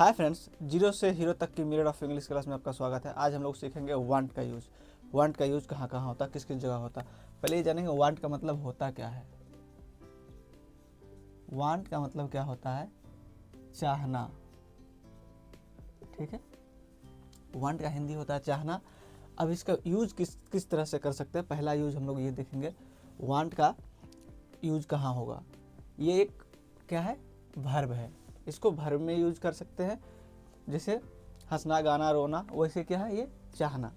Hi friends, zero से hero तक की मिरर ऑफ इंग्लिश क्लास में आपका स्वागत है। आज हम लोग सीखेंगे वांट का यूज़। वांट का यूज़ कहाँ कहाँ होता है, किस किस जगह होता है। पहले ये जानेंगे वांट का मतलब होता क्या है। वांट का मतलब क्या होता है? चाहना। ठीक है, वांट का हिंदी होता है चाहना। अब इसका यूज किस तरह से कर सकते हैं। पहला यूज हम लोग ये देखेंगे, वांट का यूज कहाँ होगा। ये एक क्या है, वर्ब है। इसको वर्ब में यूज कर सकते हैं, जैसे हंसना, गाना, रोना। वैसे क्या है, ये चाहना।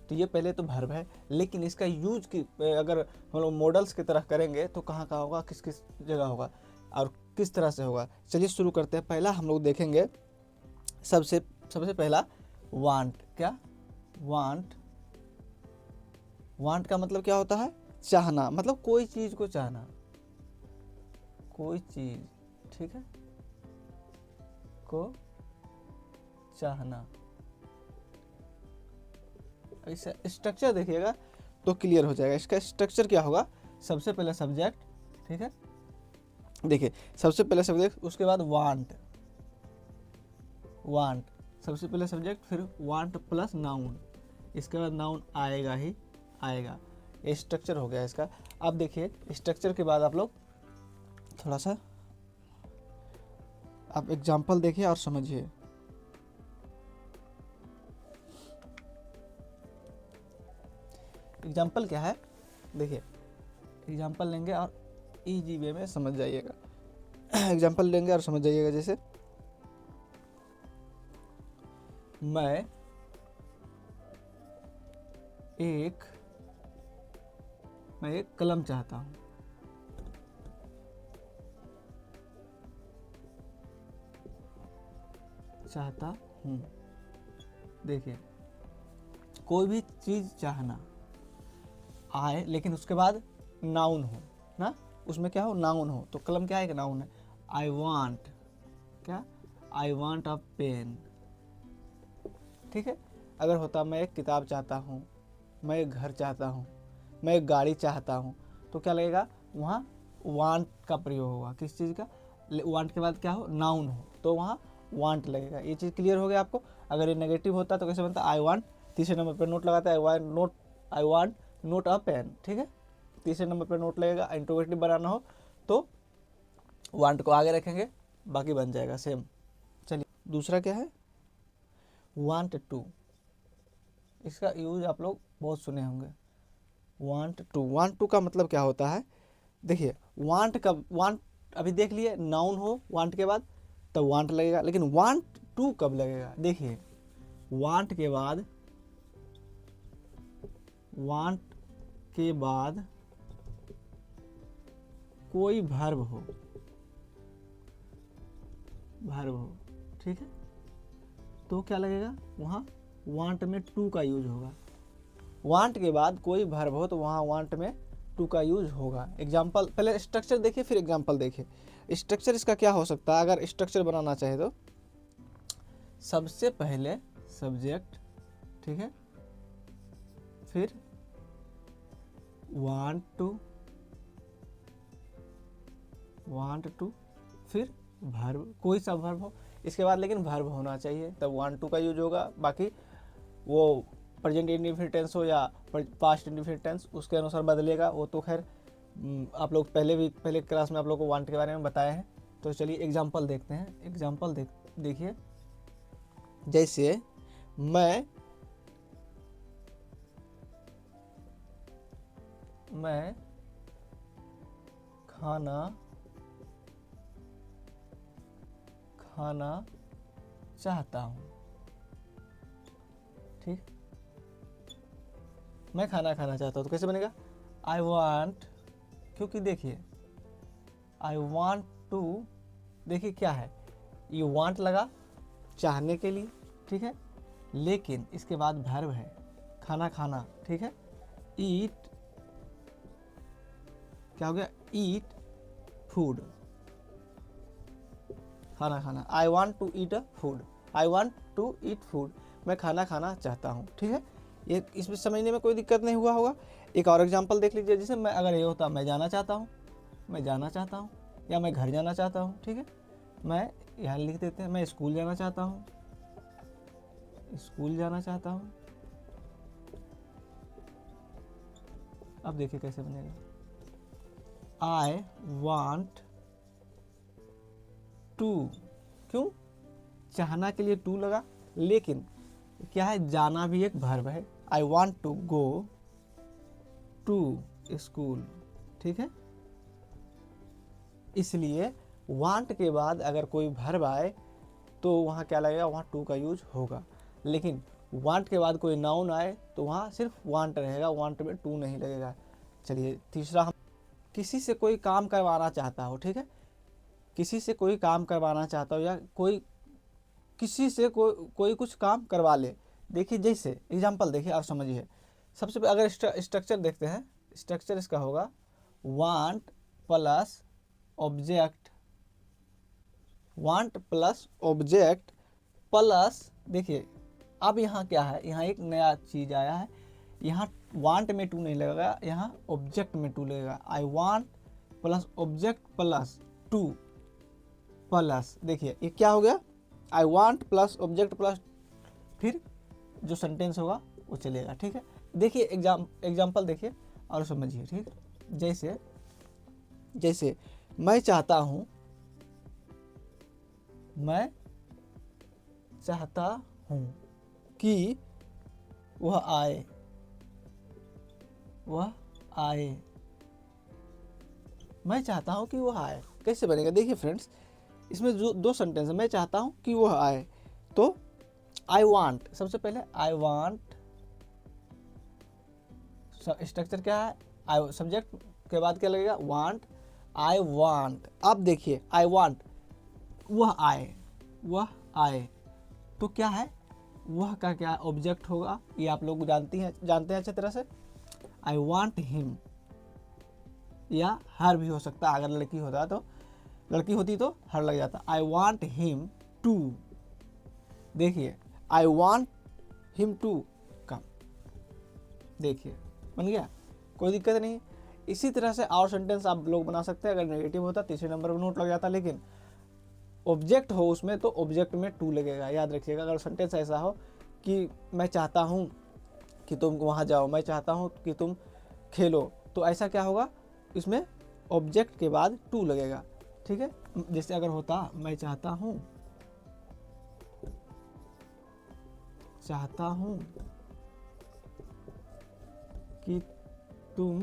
तो ये पहले तो वर्ब है, लेकिन इसका यूज की अगर हम लोग मॉडल्स की तरह करेंगे तो कहाँ कहाँ होगा, किस किस जगह होगा और किस तरह से होगा। चलिए शुरू करते हैं। पहला हम लोग देखेंगे, सबसे पहला वांट। क्या वांट? वांट का मतलब क्या होता है? चाहना। मतलब कोई चीज को चाहना, कोई चीज, ठीक है, को चाहना। ऐसा स्ट्रक्चर देखिएगा तो क्लियर हो जाएगा। इसका स्ट्रक्चर क्या होगा, सबसे पहले सब्जेक्ट, ठीक है, देखिए सबसे पहले सब्जेक्ट, उसके बाद वांट। वांट सबसे पहले सब्जेक्ट, फिर वांट प्लस नाउन, इसके बाद नाउन आएगा ही आएगा। ये स्ट्रक्चर हो गया इसका। अब देखिए स्ट्रक्चर के बाद आप लोग थोड़ा सा आप एग्जाम्पल देखिए और समझिए। एग्जाम्पल क्या है, देखिए एग्जाम्पल लेंगे और इजी वे में समझ जाइएगा। एग्जाम्पल लेंगे और समझ जाइएगा। जैसे मैं एक कलम चाहता हूं। देखिए कोई भी चीज चाहना आए, लेकिन उसके बाद नाउन हो ना, उसमें क्या हो, नाउन हो। तो कलम क्या है, कि नाउन है। आई वांट, क्या, आई वांट अ पेन। ठीक है, अगर होता मैं एक किताब चाहता हूँ, मैं एक घर चाहता हूँ, मैं एक गाड़ी चाहता हूँ, तो क्या लगेगा, वहाँ वांट का प्रयोग होगा। किस चीज़ का? वांट के बाद क्या हो, नाउन हो, तो वहाँ वांट लगेगा। ये चीज़ क्लियर हो गया आपको। अगर ये नेगेटिव होता तो कैसे बनता, आई वांट, तीसरे नंबर पर नोट लगाता है, I want note a pen. ठीक है, तीसरे नंबर पर नोट लगेगा। इंट्रोगेटिव बनाना हो तो वांट को आगे रखेंगे, बाकी बन जाएगा सेम। चलिए दूसरा क्या है, वांट टू। इसका यूज आप लोग बहुत सुने होंगे। वांट टू का मतलब क्या होता है, देखिए वांट का, वांट अभी देख लिए, नाउन हो वांट के बाद तब वांट लगेगा, लेकिन वांट टू कब लगेगा। देखिए वांट के बाद, वांट के बाद कोई वर्ब हो, ठीक है, तो क्या लगेगा, वहाँ वांट में टू का यूज होगा। वांट के बाद कोई वर्ब हो तो वहाँ वांट में टू का यूज होगा। एग्जाम्पल, पहले स्ट्रक्चर देखिए फिर एग्जाम्पल देखिए। स्ट्रक्चर इसका क्या हो सकता है, अगर स्ट्रक्चर बनाना चाहे तो सबसे पहले सब्जेक्ट, ठीक है, फिर वांट टू, फिर वर्ब, कोई सा वर्ब हो इसके बाद, लेकिन वर्ब होना चाहिए, तब वांट टू का यूज होगा। बाकी वो प्रेजेंट इंडेफिनिट टेंस हो या पास्ट इंडेफिनिट टेंस, उसके अनुसार बदलेगा। वो तो खैर आप लोग पहले क्लास में आप लोग को वांट के बारे में बताया है। तो चलिए एग्जाम्पल देखते हैं। एग्जाम्पल देखिए, जैसे मैं खाना चाहता हूँ। ठीक, मैं खाना खाना चाहता हूँ तो कैसे बनेगा, आई वांट, क्योंकि देखिए आई वांट टू, देखिए क्या है, ये वांट लगा चाहने के लिए, ठीक है, लेकिन इसके बाद वर्ब है खाना खाना, ठीक है, ईट, क्या हो गया, ईट फूड, खाना खाना। I want to eat a food, I want to eat food, मैं खाना खाना चाहता हूँ। ठीक है, ये इसमें समझने में कोई दिक्कत नहीं हुआ होगा। एक और एग्जांपल देख लीजिए, जैसे मैं, अगर ये होता मैं जाना चाहता हूँ, या मैं घर जाना चाहता हूँ। ठीक है, मैं यहाँ लिख देते हैं मैं स्कूल जाना चाहता हूँ, स्कूल जाना चाहता हूँ। अब देखिए कैसे बनेगा, आई वांट टू, क्यों, चाहना के लिए टू लगा, लेकिन क्या है, जाना भी एक वर्ब है। I want to go to school, ठीक है। इसलिए वांट के बाद अगर कोई वर्ब आए तो वहाँ क्या लगेगा, वहाँ टू का यूज होगा। लेकिन वांट के बाद कोई नाउन आए तो वहाँ सिर्फ वांट रहेगा, वांट में टू नहीं लगेगा। चलिए तीसरा, हम किसी से कोई काम करवाना चाहता हो, ठीक है, किसी से कोई काम करवाना चाहता हो या कोई किसी से कोई कुछ काम करवा ले। देखिए जैसे एग्जांपल देखिए और समझिए। सबसे पहले अगर स्ट्रक्चर देखते हैं, स्ट्रक्चर इसका होगा want plus object, want plus object plus, देखिए अब यहाँ क्या है, यहाँ एक नया चीज आया है, यहाँ वांट में टू नहीं लगेगा, यहाँ ऑब्जेक्ट में टू लगेगा। I want plus object plus two plus, देखिए ये क्या हो गया, I want plus object plus, फिर जो सेंटेंस होगा वो चलेगा, ठीक है। देखिए एग्जाम्पल देखिए और समझिए, ठीक है। जैसे जैसे मैं चाहता हूँ, मैं चाहता हूँ कि वह आए, वह आए, मैं चाहता हूँ कि वह आए, कैसे बनेगा, देखिए फ्रेंड्स इसमें जो दो सेंटेंस है, मैं चाहता हूँ कि वह आए, तो आई वांट, सबसे पहले आई वांट, स्ट्रक्चर क्या है, आई सब्जेक्ट के बाद क्या लगेगा, वांट, आई वांट। अब देखिए आई वांट, वह आए, वह आए, तो क्या है, वह का क्या ऑब्जेक्ट होगा, ये आप लोग जानते हैं अच्छी तरह से। आई वांट हिम, या हर भी हो सकता है, अगर लड़की होता तो, लड़की होती तो हर लग जाता। आई वांट हिम टू, देखिए I want him to come, देखिए बन गया, कोई दिक्कत नहीं। इसी तरह से और सेंटेंस आप लोग बना सकते हैं। अगर नेगेटिव होता तीसरे नंबर पर नोट लग जाता, लेकिन ऑब्जेक्ट हो उसमें तो ऑब्जेक्ट में टू लगेगा, याद रखिएगा। अगर सेंटेंस ऐसा हो कि मैं चाहता हूँ कि तुम वहाँ जाओ, मैं चाहता हूँ कि तुम खेलो, तो ऐसा क्या होगा, इसमें ऑब्जेक्ट के बाद टू लगेगा, ठीक है। जैसे अगर होता मैं चाहता हूँ, चाहता हूँ कि तुम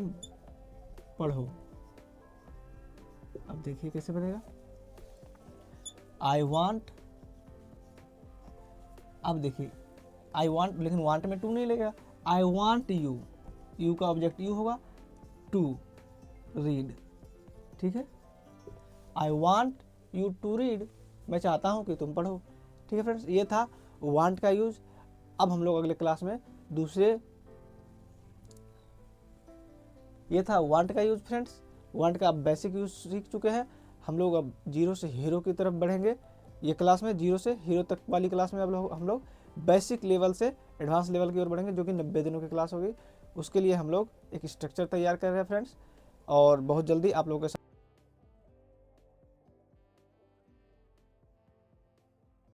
पढ़ो, अब देखिए कैसे बनेगा, आई वांट, अब देखिए आई वांट, लेकिन वांट में टू नहीं लगेगा, आई वांट यू, यू का ऑब्जेक्ट यू होगा, टू रीड, ठीक है। I want you to read, मैं चाहता हूँ कि तुम पढ़ो, ठीक है फ्रेंड्स। ये था वांट का यूज। अब हम लोग अगले क्लास में दूसरे, ये था वांट का यूज फ्रेंड्स। वांट का बेसिक यूज सीख चुके हैं हम लोग। अब जीरो से हीरो की तरफ बढ़ेंगे। ये क्लास में जीरो से हीरो तक वाली क्लास में अब हम लोग बेसिक लेवल से एडवांस लेवल की ओर बढ़ेंगे, जो कि 90 दिनों की क्लास होगी। उसके लिए हम लोग एक स्ट्रक्चर तैयार कर रहे हैं फ्रेंड्स, और बहुत जल्दी आप लोगों के साथ